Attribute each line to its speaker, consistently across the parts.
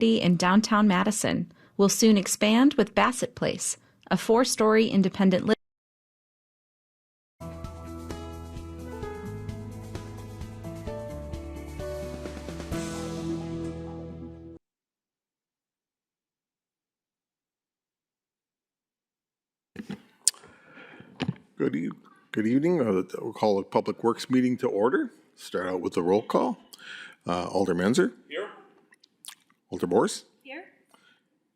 Speaker 1: in downtown Madison will soon expand with Bassett Place, a 4-story independent living.
Speaker 2: Good evening. We'll call the Public Works meeting to order. Start out with the roll call. Alder Menzer. Here. Alder Bors. Here.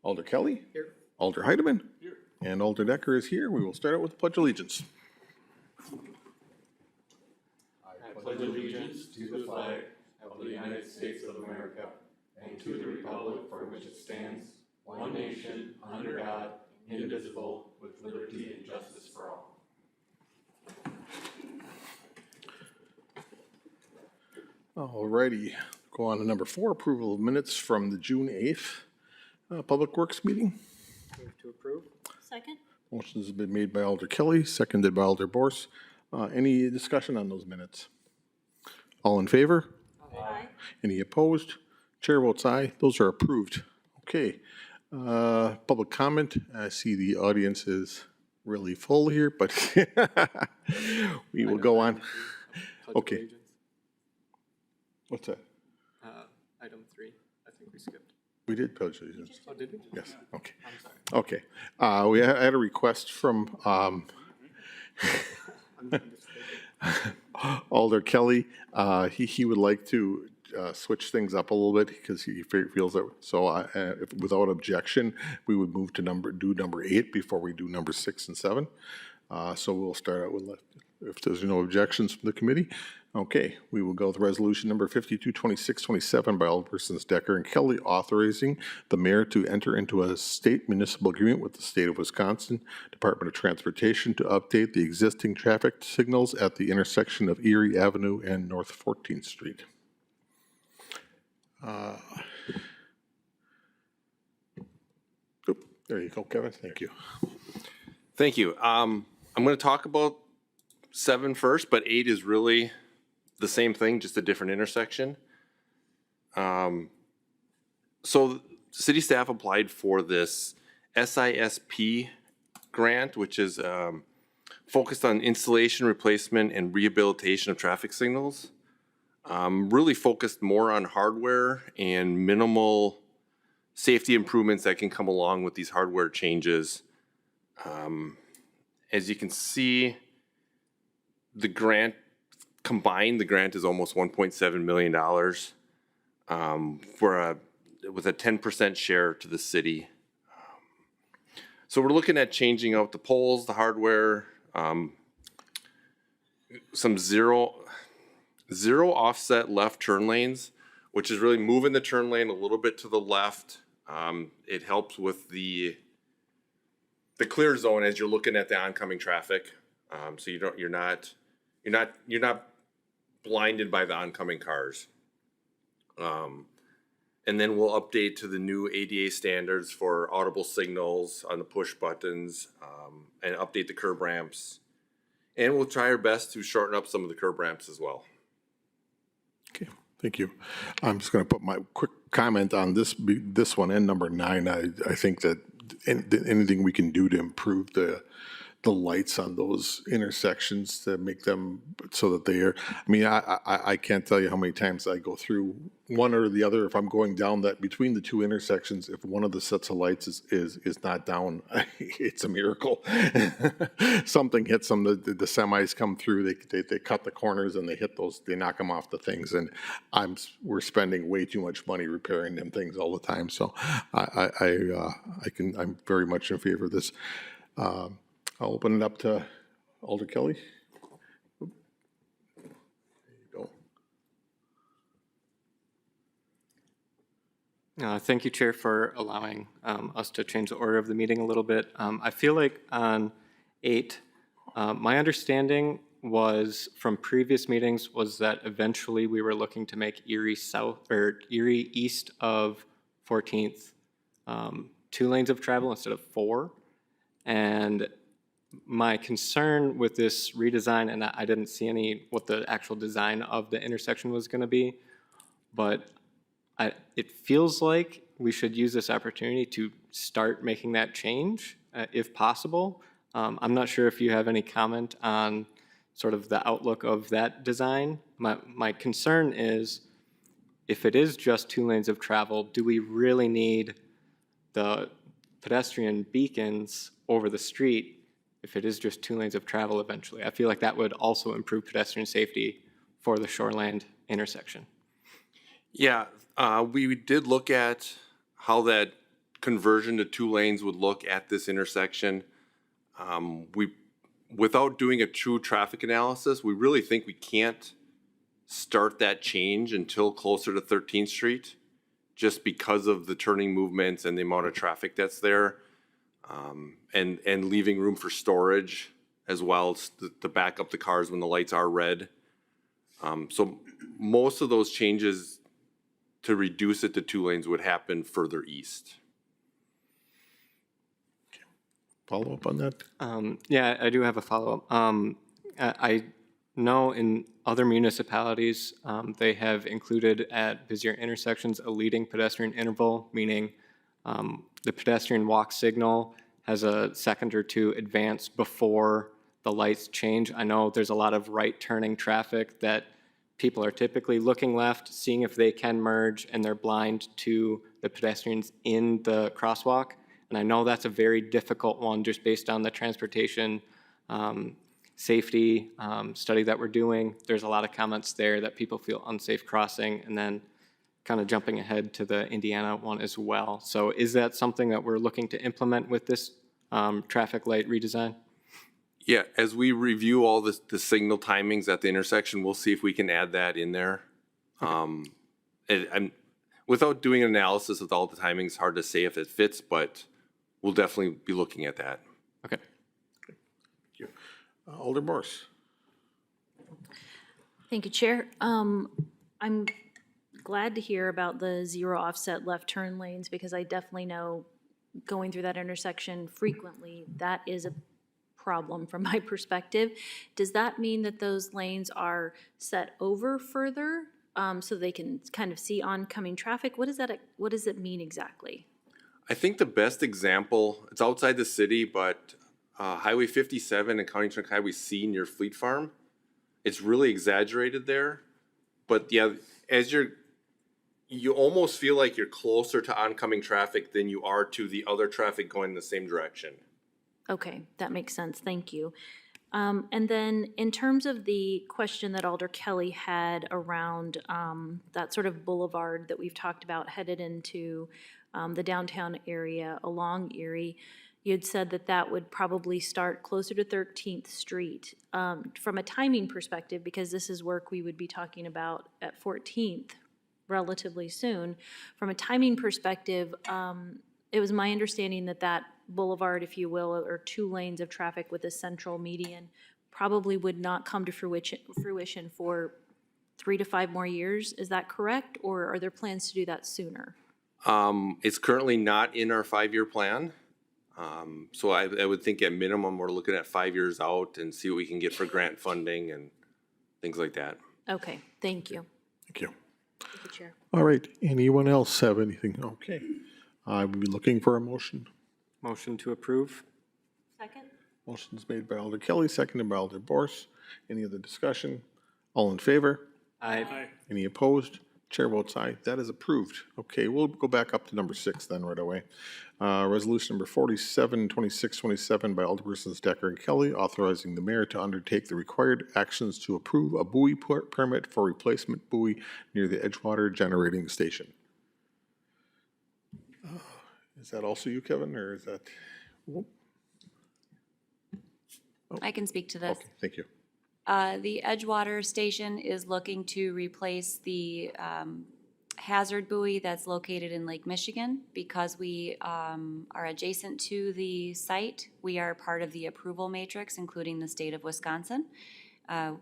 Speaker 2: Alder Kelly. Here. Alder Heidemann. Here. And Alder Decker is here. We will start out with the Pledge of Allegiance.
Speaker 3: I pledge allegiance to the flag of the United States of America and to the republic for which it stands, one nation, under God, indivisible, with liberty and justice for all.
Speaker 2: Alrighty, go on to number 4, approval of minutes from the June 8th Public Works meeting.
Speaker 4: Move to approve.
Speaker 5: Second.
Speaker 2: Motion has been made by Alder Kelly, seconded by Alder Bors. Any discussion on those minutes? All in favor?
Speaker 5: Aye.
Speaker 2: Any opposed? Chair votes aye. Those are approved. Okay. Public comment. I see the audience is really full here, but we will go on. Okay. What's that?
Speaker 4: Item 3. I think we skipped.
Speaker 2: We did pledge allegiance.
Speaker 4: Oh, did we?
Speaker 2: Yes. Okay.
Speaker 4: I'm sorry.
Speaker 2: Okay. We had a request from Alder Kelly. He would like to switch things up a little bit because he feels that. So without objection, we would move to do number 8 before we do number 6 and 7. So we'll start out with, if there's no objections from the committee. Okay, we will go with resolution number 522627 by Aldersons Decker and Kelly, authorizing the mayor to enter into a state municipal agreement with the state of Wisconsin Department of Transportation to update the existing traffic signals at the intersection of Erie Avenue and North 14th Street. There you go, Kevin. Thank you.
Speaker 6: Thank you. I'm going to talk about 7 first, but 8 is really the same thing, just a different intersection. So city staff applied for this SISP grant, which is focused on installation, replacement, and rehabilitation of traffic signals. Really focused more on hardware and minimal safety improvements that can come along with these hardware changes. As you can see, the grant combined, the grant is almost $1.7 million with a 10% share to the city. So we're looking at changing out the poles, the hardware, some zero offset left turn lanes, which is really moving the turn lane a little bit to the left. It helps with the clear zone as you're looking at the oncoming traffic, so you're not blinded by the oncoming cars. And then we'll update to the new ADA standards for audible signals on the push buttons, and update the curb ramps. And we'll try our best to shorten up some of the curb ramps as well.
Speaker 2: Okay, thank you. I'm just going to put my quick comment on this one and number 9. I think that anything we can do to improve the lights on those intersections to make them so that they are, I mean, I can't tell you how many times I go through one or the other. If I'm going down that between the 2 intersections, if one of the sets of lights is not down, it's a miracle. Something hits them, the semis come through, they cut the corners and they hit those, they knock them off the things. And we're spending way too much money repairing them things all the time. So I'm very much in favor of this. I'll open it up to Alder Kelly. There you
Speaker 4: go. Thank you, Chair, for allowing us to change the order of the meeting a little bit. I feel like on 8, my understanding was from previous meetings was that eventually we were looking to make Erie east of 14th 2 lanes of travel instead of 4. And my concern with this redesign, and I didn't see what the actual design of the intersection was going to be, but it feels like we should use this opportunity to start making that change, if possible. I'm not sure if you have any comment on sort of the outlook of that design. My concern is, if it is just 2 lanes of travel, do we really need the pedestrian beacons over the street if it is just 2 lanes of travel eventually? I feel like that would also improve pedestrian safety for the Shoreland intersection.
Speaker 6: Yeah, we did look at how that conversion to 2 lanes would look at this intersection. Without doing a true traffic analysis, we really think we can't start that change until closer to 13th Street, just because of the turning movements and the amount of traffic that's there, and leaving room for storage as well to back up the cars when the lights are red. So most of those changes to reduce it to 2 lanes would happen further east.
Speaker 2: Follow up on that?
Speaker 4: Yeah, I do have a follow-up. I know in other municipalities, they have included at busier intersections a leading pedestrian interval, meaning the pedestrian walk signal has a second or two advance before the lights change. I know there's a lot of right-turning traffic that people are typically looking left, seeing if they can merge, and they're blind to the pedestrians in the crosswalk. And I know that's a very difficult one just based on the transportation safety study that we're doing. There's a lot of comments there that people feel unsafe crossing, and then kind of jumping ahead to the Indiana one as well. So is that something that we're looking to implement with this traffic light redesign?
Speaker 6: Yeah, as we review all the signal timings at the intersection, we'll see if we can add that in there. Without doing an analysis of all the timings, hard to say if it fits, but we'll definitely be looking at that.
Speaker 4: Okay.
Speaker 2: Thank you. Alder Morse.
Speaker 5: Thank you, Chair. I'm glad to hear about the zero offset left turn lanes, because I definitely know, going through that intersection frequently, that is a problem from my perspective. Does that mean that those lanes are set over further so they can kind of see oncoming traffic? What does it mean exactly?
Speaker 6: I think the best example, it's outside the city, but Highway 57 and County Trunk Highway C near Fleet Farm, it's really exaggerated there. But yeah, you almost feel like you're closer to oncoming traffic than you are to the other traffic going in the same direction.
Speaker 5: Okay, that makes sense. Thank you. And then in terms of the question that Alder Kelly had around that sort of boulevard that we've talked about headed into the downtown area along Erie, you'd said that that would probably start closer to 13th Street. From a timing perspective, because this is work we would be talking about at 14th relatively soon, from a timing perspective, it was my understanding that that boulevard, if you will, or 2 lanes of traffic with a central median, probably would not come to fruition for 3 to 5 more years. Is that correct, or are there plans to do that sooner?
Speaker 6: It's currently not in our 5-year plan. So I would think at minimum, we're looking at 5 years out and see what we can get for grant funding and things like that.
Speaker 5: Okay, thank you.
Speaker 2: Thank you.
Speaker 5: Thank you, Chair.
Speaker 2: All right, anyone else have anything? Okay. I will be looking for a motion.
Speaker 4: Motion to approve?
Speaker 5: Second?
Speaker 2: Motion's made by Alder Kelly, seconded by Alder Borse. Any other discussion? All in favor?
Speaker 4: Aye.
Speaker 2: Any opposed? Chair votes aye. That is approved. Okay, we'll go back up to number 6 then right away. Resolution number 47, 2627 by Alderpersons Decker and Kelly, authorizing the mayor to undertake the required actions to approve a buoy permit for replacement buoy near the Edgewater Generating Station. Is that also you, Kevin, or is that? Whoop.
Speaker 7: I can speak to this.
Speaker 2: Okay, thank you.
Speaker 7: The Edgewater Station is looking to replace the hazard buoy that's located in Lake Michigan. Because we are adjacent to the site, we are part of the approval matrix, including the state of Wisconsin.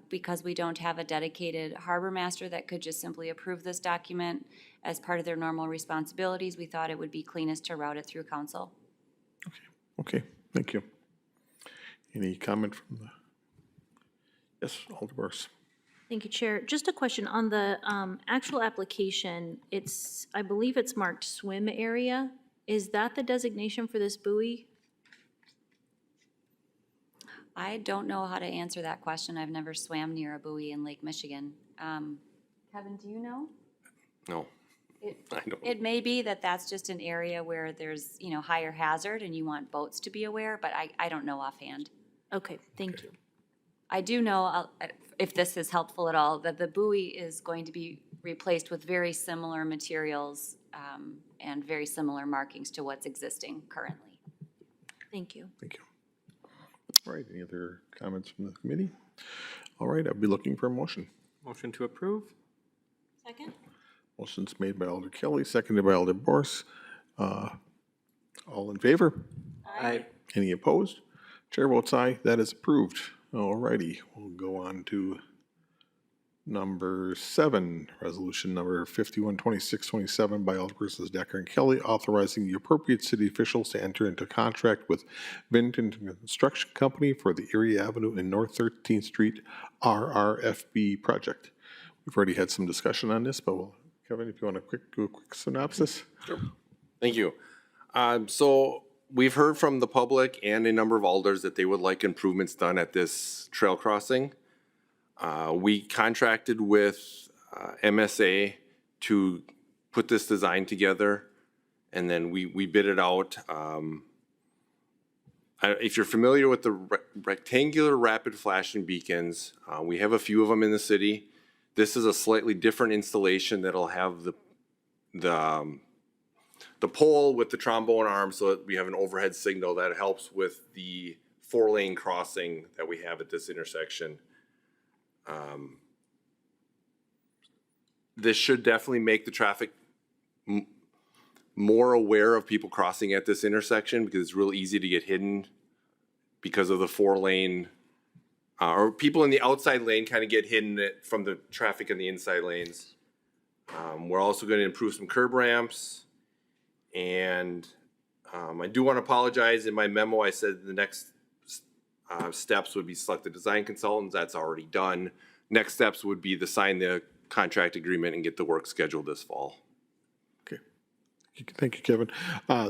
Speaker 7: Because we don't have a dedicated harbor master that could just simply approve this document as part of their normal responsibilities, we thought it would be cleanest to route it through council.
Speaker 2: Okay, thank you. Any comment from the? Yes, Alder Borse.
Speaker 5: Thank you, Chair. Just a question on the actual application. I believe it's marked swim area. Is that the designation for this buoy?
Speaker 7: I don't know how to answer that question. I've never swam near a buoy in Lake Michigan. Kevin, do you know?
Speaker 6: No, I don't.
Speaker 7: It may be that that's just an area where there's, higher hazard and you want boats to be aware, but I don't know offhand.
Speaker 5: Okay, thank you.
Speaker 7: I do know, if this is helpful at all, that the buoy is going to be replaced with very similar materials and very similar markings to what's existing currently.
Speaker 5: Thank you.
Speaker 2: Thank you. All right, any other comments from the committee? All right, I'll be looking for a motion.
Speaker 4: Motion to approve?
Speaker 5: Second?
Speaker 2: Motion's made by Alder Kelly, seconded by Alder Borse. All in favor?
Speaker 4: Aye.
Speaker 2: Any opposed? Chair votes aye. That is approved. All righty, we'll go on to number 7, resolution number 512627 by Alderpersons Decker and Kelly, authorizing the appropriate city officials to enter into contract with Vinton Construction Company for the Erie Avenue and North 13th Street RRFB project. We've already had some discussion on this, but Kevin, if you want to do a quick synopsis.
Speaker 6: Sure. Thank you. So we've heard from the public and a number of alders that they would like improvements done at this trail crossing. We contracted with MSA to put this design together, and then we bid it out. If you're familiar with the rectangular rapid flashing beacons, we have a few of them in the city. This is a slightly different installation that'll have the pole with the trombone arm so that we have an overhead signal that helps with the 4-lane crossing that we have at this intersection. This should definitely make the traffic more aware of people crossing at this intersection because it's real easy to get hidden because of the 4-lane, or people in the outside lane kind of get hidden from the traffic in the inside lanes. We're also going to improve some curb ramps, and I do want to apologize. In my memo, I said the next steps would be select the design consultants. That's already done. Next steps would be to sign the contract agreement and get the work scheduled this fall.
Speaker 2: Okay. Thank you, Kevin.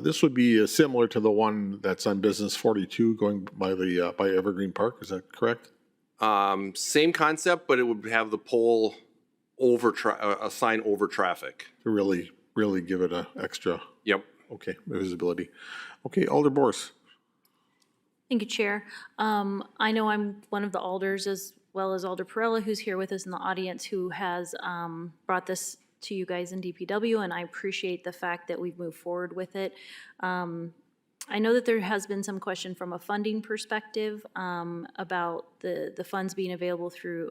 Speaker 2: This would be similar to the one that's on Business 42 going by by Evergreen Park. Is that correct?
Speaker 6: Same concept, but it would have the pole over a sign over traffic.
Speaker 2: To really give it a extra.
Speaker 6: Yep.
Speaker 2: Okay, visibility. Okay, Alder Borse.
Speaker 5: Thank you, Chair. I know I'm one of the alders, as well as Alder Perella, who's here with us in the audience, who has brought this to you guys in DPW, and I appreciate the fact that we've moved forward with it. I know that there has been some question from a funding perspective about the funds being available through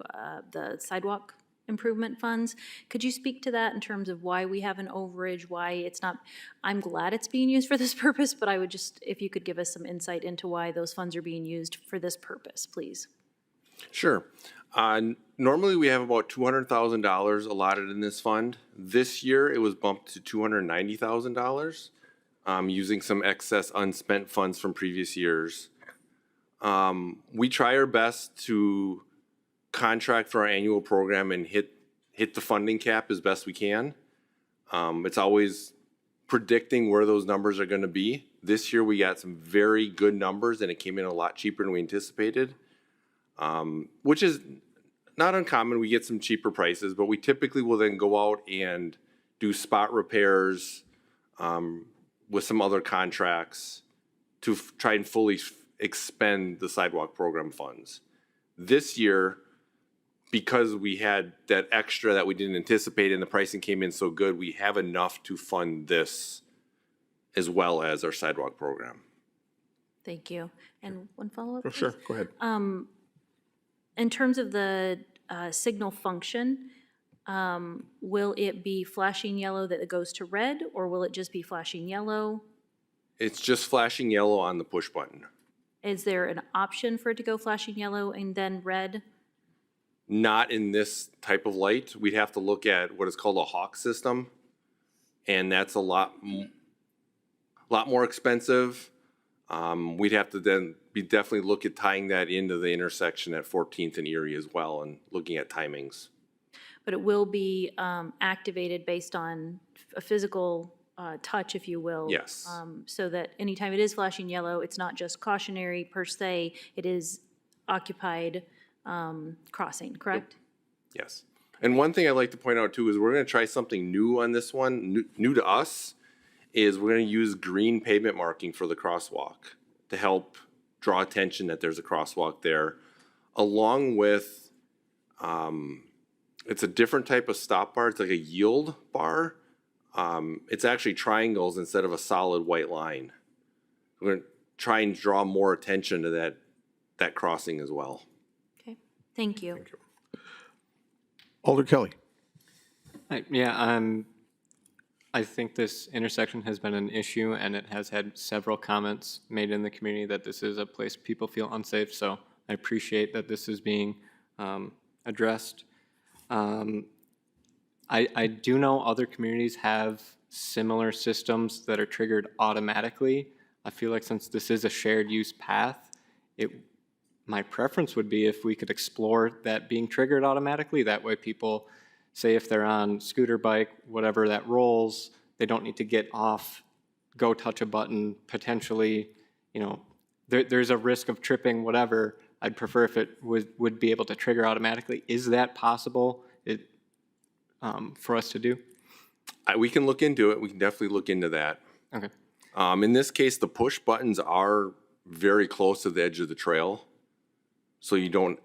Speaker 5: the sidewalk improvement funds. Could you speak to that in terms of why we have an overage, why it's not, I'm glad it's being used for this purpose, but I would just, if you could give us some insight into why those funds are being used for this purpose, please.
Speaker 6: Sure. Normally we have about $200,000 allotted in this fund. This year it was bumped to $290,000, using some excess unspent funds from previous years. We try our best to contract for our annual program and hit the funding cap as best we can. It's always predicting where those numbers are going to be. This year we got some very good numbers and it came in a lot cheaper than we anticipated, which is not uncommon. We get some cheaper prices, but we typically will then go out and do spot repairs with some other contracts to try and fully expend the sidewalk program funds. This year, because we had that extra that we didn't anticipate and the pricing came in so good, we have enough to fund this as well as our sidewalk program.
Speaker 5: Thank you. And one follow-up, please?
Speaker 2: Sure, go ahead.
Speaker 5: In terms of the signal function, will it be flashing yellow that it goes to red, or will it just be flashing yellow?
Speaker 6: It's just flashing yellow on the push button.
Speaker 5: Is there an option for it to go flashing yellow and then red?
Speaker 6: Not in this type of light. We'd have to look at what is called a hawk system, and that's a lot more expensive. We'd have to then definitely look at tying that into the intersection at 14th and Erie as well and looking at timings.
Speaker 5: But it will be activated based on a physical touch, if you will.
Speaker 6: Yes.
Speaker 5: So that anytime it is flashing yellow, it's not just cautionary per se, it is occupied crossing, correct?
Speaker 6: Yes. And one thing I'd like to point out too is we're going to try something new on this one, new to us, is we're going to use green pavement marking for the crosswalk to help draw attention that there's a crosswalk there, along with, it's a different type of stop bar. It's like a yield bar. It's actually triangles instead of a solid white line. We're going to try and draw more attention to that crossing as well.
Speaker 5: Okay, thank you.
Speaker 2: Alder Kelly.
Speaker 4: I think this intersection has been an issue, and it has had several comments made in the community that this is a place people feel unsafe, so I appreciate that this is being addressed. I do know other communities have similar systems that are triggered automatically. I feel like since this is a shared use path, my preference would be if we could explore that being triggered automatically. That way people, say if they're on scooter, bike, whatever that rolls, they don't need to get off, go touch a button, potentially, there's a risk of tripping, whatever. I'd prefer if it would be able to trigger automatically. Is that possible for us to do?
Speaker 6: We can look into it. We can definitely look into that.
Speaker 4: Okay.
Speaker 6: In this case, the push buttons are very close to the edge of the trail. So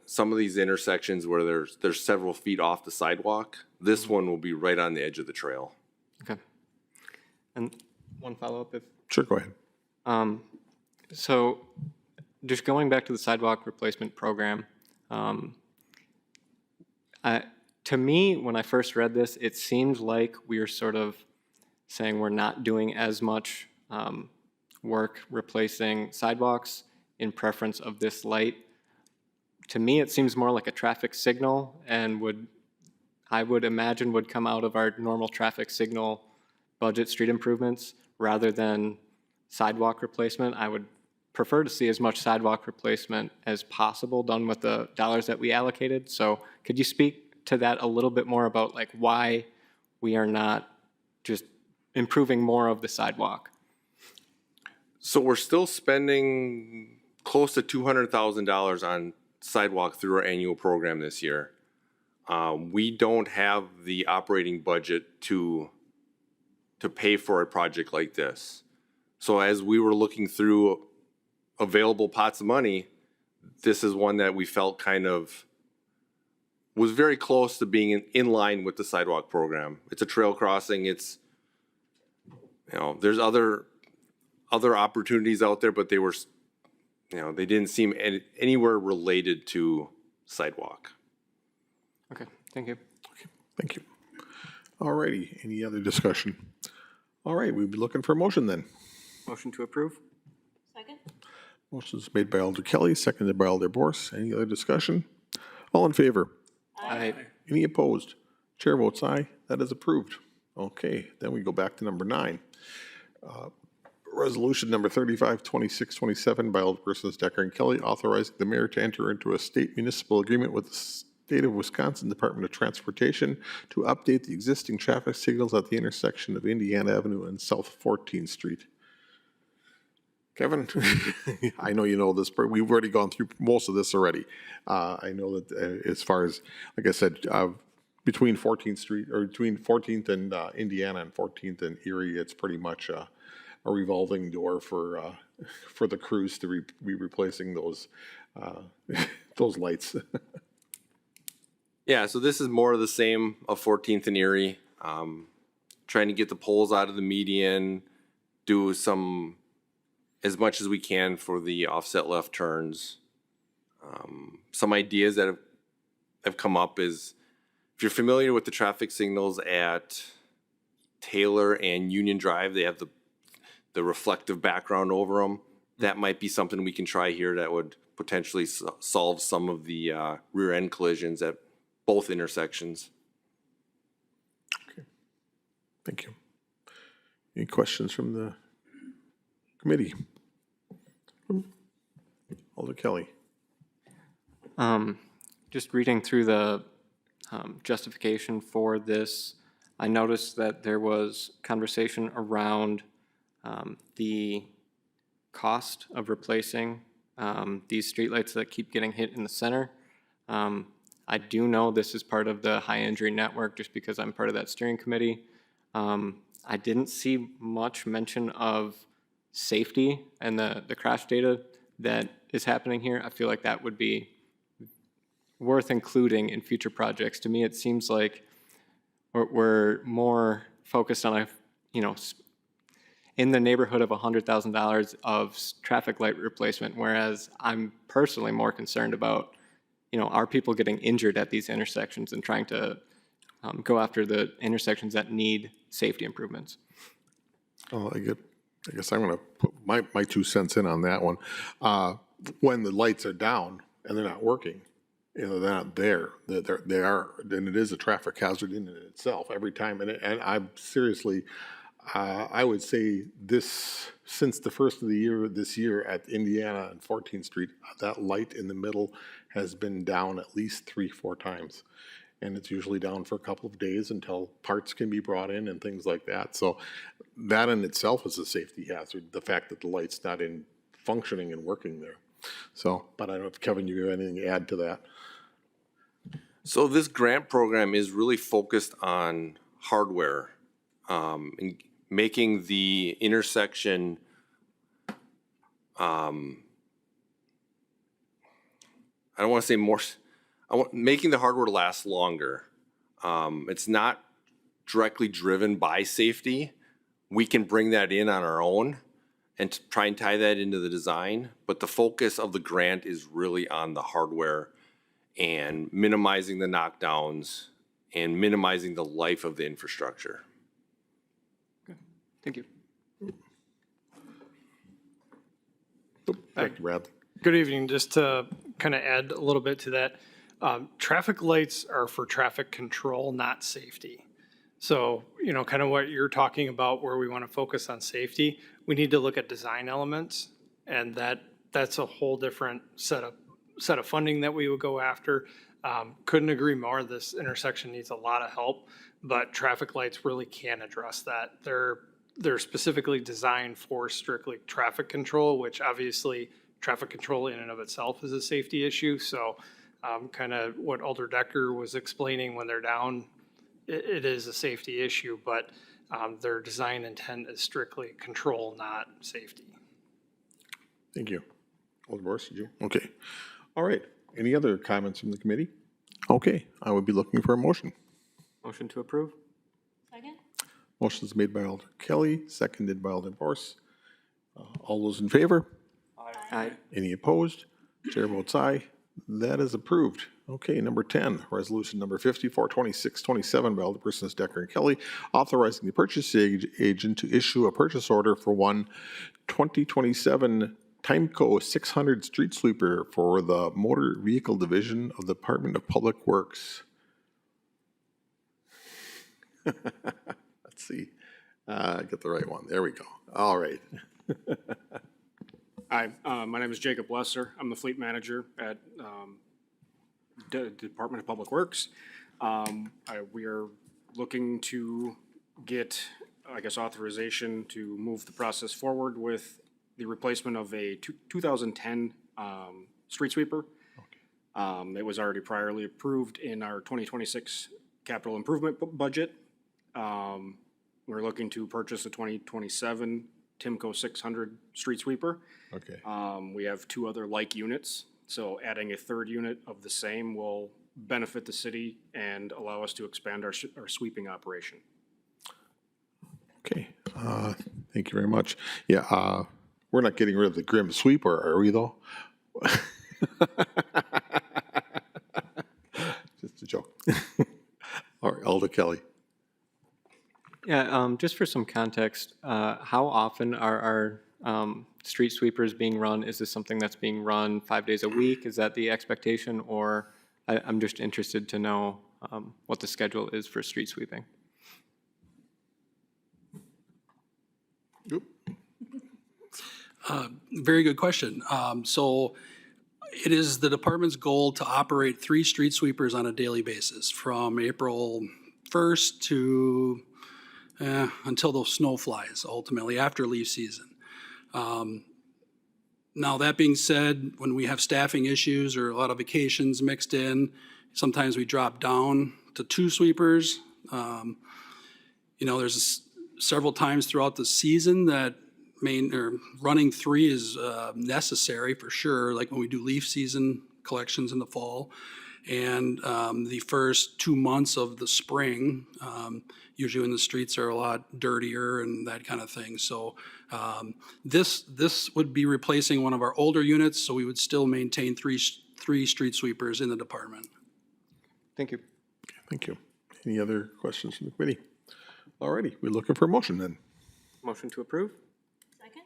Speaker 6: some of these intersections where there's several feet off the sidewalk, this one will be right on the edge of the trail.
Speaker 4: Okay. And one follow-up if.
Speaker 2: Sure, go ahead.
Speaker 4: So just going back to the sidewalk replacement program, to me, when I first read this, it seemed like we were sort of saying we're not doing as much work replacing sidewalks in preference of this light. To me, it seems more like a traffic signal and I would imagine would come out of our normal traffic signal budget street improvements rather than sidewalk replacement. I would prefer to see as much sidewalk replacement as possible done with the dollars that we allocated. So could you speak to that a little bit more about like why we are not just improving more of the sidewalk?
Speaker 6: So we're still spending close to $200,000 on sidewalk through our annual program this year. We don't have the operating budget to pay for a project like this. So as we were looking through available pots of money, this is one that we felt kind of was very close to being in line with the sidewalk program. It's a trail crossing. It's, there's other opportunities out there, but they were, they didn't seem anywhere related to sidewalk.
Speaker 4: Okay, thank you.
Speaker 2: Okay, thank you. All righty, any other discussion? All right, we'd be looking for a motion then.
Speaker 4: Motion to approve?
Speaker 5: Second?
Speaker 2: Motion is made by Alder Kelly, seconded by Alder Borse. Any other discussion? All in favor?
Speaker 4: Aye.
Speaker 2: Any opposed? Chair votes aye. That is approved. Okay, then we go back to number 9. Resolution number 352627 by Alderpersons Decker and Kelly, authorizing the mayor to enter into a state municipal agreement with the State of Wisconsin Department of Transportation to update the existing traffic signals at the intersection of Indiana Avenue and South 14th Street. Kevin, I know you know this, but we've already gone through most of this already. I know that as far as, like I said, between 14th Street, or between 14th and Indiana and 14th and Erie, it's pretty much a revolving door for the crews to be replacing those lights.
Speaker 6: Yeah, so this is more of the same of 14th and Erie. Trying to get the poles out of the median, do as much as we can for the offset left turns. Some ideas that have come up is, if you're familiar with the traffic signals at Taylor and Union Drive, they have the reflective background over them. That might be something we can try here that would potentially solve some of the rear end collisions at both intersections.
Speaker 2: Okay, thank you. Any questions from the committee? Alder Kelly.
Speaker 4: Just reading through the justification for this, I noticed that there was conversation around the cost of replacing these streetlights that keep getting hit in the center. I do know this is part of the high injury network just because I'm part of that steering committee. I didn't see much mention of safety and the crash data that is happening here. I feel like that would be worth including in future projects. To me, it seems like we're more focused on in the neighborhood of $100,000 of traffic light replacement, whereas I'm personally more concerned about, are people getting injured at these intersections and trying to go after the intersections that need safety improvements.
Speaker 2: Oh, I guess I'm going to put my 2 cents in on that one. When the lights are down and they're not working, they're not there. They are, and it is a traffic hazard in and itself every time. And I'm seriously, I would say since the first of the year, this year at Indiana and 14th Street, that light in the middle has been down at least 3-4 times. And it's usually down for a couple of days until parts can be brought in and things like that. So that in itself is a safety hazard, the fact that the light's not functioning and working there. So, but I don't know if Kevin, you have anything to add to that?
Speaker 6: So this grant program is really focused on hardware, and making the intersection I don't want to say more. Making the hardware last longer. It's not directly driven by safety. We can bring that in on our own and try and tie that into the design. But the focus of the grant is really on the hardware and minimizing the knockdowns and minimizing the life of the infrastructure.
Speaker 4: Okay. Thank you.
Speaker 2: Thank you, Brad.
Speaker 8: Good evening. Just to kind of add a little bit to that, traffic lights are for traffic control, not safety. So, kind of what you're talking about where we want to focus on safety, we need to look at design elements, and that's a whole different set of funding that we would go after. Couldn't agree more. This intersection needs a lot of help, but traffic lights really can address that. They're specifically designed for strictly traffic control, which obviously traffic control in and of itself is a safety issue. So kind of what Alder Decker was explaining, when they're down, it is a safety issue, but their design intent is strictly control, not safety.
Speaker 2: Thank you. Alder Morris, did you? Okay. All right. Any other comments from the committee? Okay. I would be looking for a motion.
Speaker 4: Motion to approve?
Speaker 5: Second?
Speaker 2: Motion is made by Alder Kelly, seconded by Alder Morse. All those in favor?
Speaker 4: Aye.
Speaker 2: Any opposed? Chair votes aye. That is approved. Okay, number 10, resolution number 542627 by Alderpersons Decker and Kelly, authorizing the purchase agent to issue a purchase order for one 2027 Timeco 600 street sweeper for the Motor Vehicle Division of the Department of Public Works. Let's see. Get the right one. There we go. All right.
Speaker 9: Hi, my name is Jacob Lesser. I'm the fleet manager at the Department of Public Works. We are looking to get, authorization to move the process forward with the replacement of a 2010 street sweeper. It was already priorly approved in our 2026 capital improvement budget. We're looking to purchase a 2027 Timco 600 street sweeper.
Speaker 2: Okay.
Speaker 9: We have 2 other like units, so adding a 3rd unit of the same will benefit the city and allow us to expand our sweeping operation.
Speaker 2: Okay. Thank you very much. Yeah, we're not getting rid of the Grim Sweeper, are we, though? Just a joke. All right, Alder Kelly.
Speaker 4: Yeah, just for some context, how often are our street sweepers being run? Is this something that's being run 5 days a week? Is that the expectation? Or I'm just interested to know what the schedule is for street sweeping.
Speaker 2: Oop.
Speaker 10: Very good question. So it is the department's goal to operate 3 street sweepers on a daily basis from April 1st to until the snow flies, ultimately, after leaf season. Now, that being said, when we have staffing issues or a lot of vacations mixed in, sometimes we drop down to 2 sweepers. There's several times throughout the season that running 3 is necessary for sure, like when we do leaf season collections in the fall. And the first 2 months of the spring, usually when the streets are a lot dirtier and that kind of thing. So this would be replacing one of our older units, so we would still maintain three street sweepers in the department.
Speaker 4: Thank you.
Speaker 2: Thank you. Any other questions from the committee? All righty, we're looking for a motion then.
Speaker 4: Motion to approve?
Speaker 5: Second?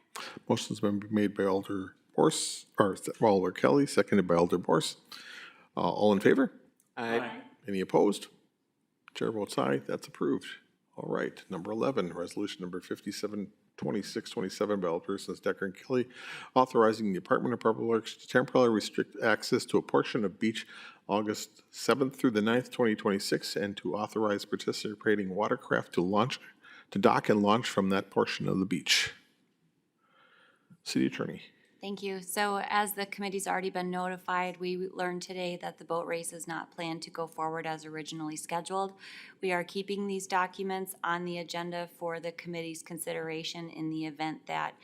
Speaker 2: Motion's been made by Alder Borse, or Alder Kelly, seconded by Alder Borse. All in favor?
Speaker 4: Aye.
Speaker 2: Any opposed? Chair votes aye, that's approved. All right, number 11, resolution number 572627 by Aldersons Decker and Kelly, authorizing the Department of Public Works to temporarily restrict access to a portion of beach August 7th through the 9th, 2026, and to authorize participating watercraft to dock and launch from that portion of the beach. City Attorney.
Speaker 7: Thank you. So as the committee's already been notified, we learned today that the boat race is not planned to go forward as originally scheduled. We are keeping these documents on the agenda for the committee's consideration in the event that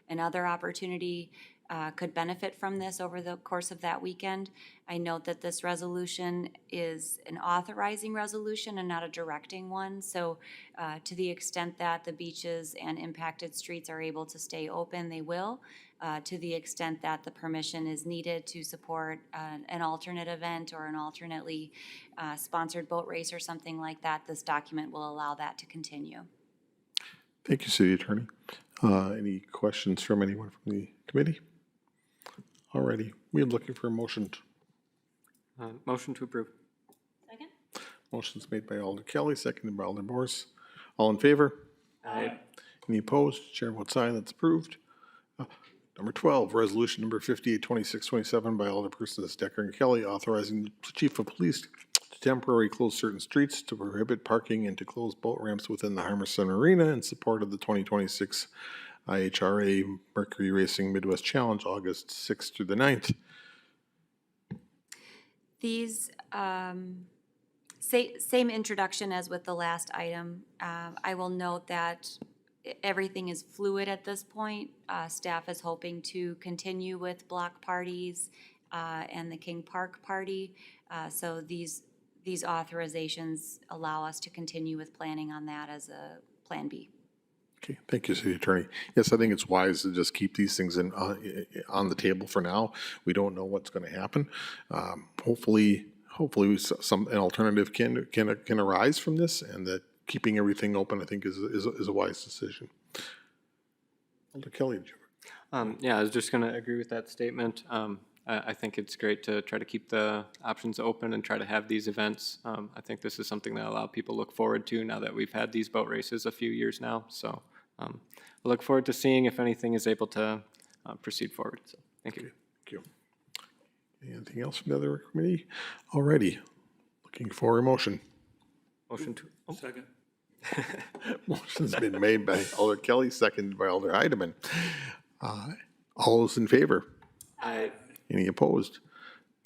Speaker 7: another opportunity could benefit from this over the course of that weekend. I note that this resolution is an authorizing resolution and not a directing one. So to the extent that the beaches and impacted streets are able to stay open, they will. To the extent that the permission is needed to support an alternate event or an alternately sponsored boat race or something like that, this document will allow that to continue.
Speaker 2: Thank you, City Attorney. Any questions from anyone from the committee? Alrighty, we are looking for a motion.
Speaker 4: Motion to approve.
Speaker 5: Second?
Speaker 2: Motion's made by Alder Kelly, seconded by Alder Morse. All in favor?
Speaker 4: Aye.
Speaker 2: Any opposed? Chair votes aye, that's approved. Number 12, resolution number 582627 by Alderpersons Decker and Kelly, authorizing the chief of police to temporarily close certain streets, to prohibit parking, and to close boat ramps within the Harmerson Arena in support of the 2026 IHRA Mercury Racing Midwest Challenge, August 6th through the 9th.
Speaker 7: These, same introduction as with the last item. I will note that everything is fluid at this point. Staff is hoping to continue with block parties and the King Park party. So these authorizations allow us to continue with planning on that as a Plan B.
Speaker 2: Okay, thank you, City Attorney. Yes, I think it's wise to just keep these things on the table for now. We don't know what's going to happen. Hopefully an alternative can arise from this, and that keeping everything open, I think, is a wise decision. Alder Kelly, did you?
Speaker 4: Yeah, I was just going to agree with that statement. I think it's great to try to keep the options open and try to have these events. I think this is something that a lot of people look forward to now that we've had these boat races a few years now. So I look forward to seeing if anything is able to proceed forward. So thank you.
Speaker 2: Okay, thank you. Anything else from the other committee? Alrighty, looking for a motion.
Speaker 4: Motion to. Oh.
Speaker 3: Second.
Speaker 2: Motion's been made by Alder Kelly, seconded by Alder Heidemann. All those in favor?
Speaker 4: Aye.
Speaker 2: Any opposed?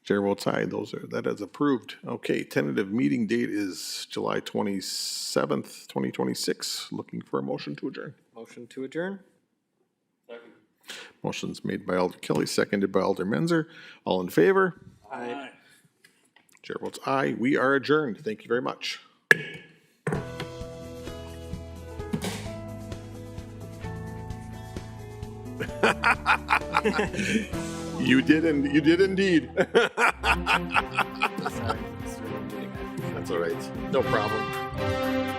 Speaker 2: Chair votes aye. That is approved. Okay, tentative meeting date is July 27th, 2026. Looking for a motion to adjourn.
Speaker 4: Motion to adjourn.
Speaker 3: Second.
Speaker 2: Motion's made by Alder Kelly, seconded by Alder Menzer. All in favor?
Speaker 4: Aye.
Speaker 2: Chair votes aye. We are adjourned. Thank you very much. You did indeed. That's all right. No problem.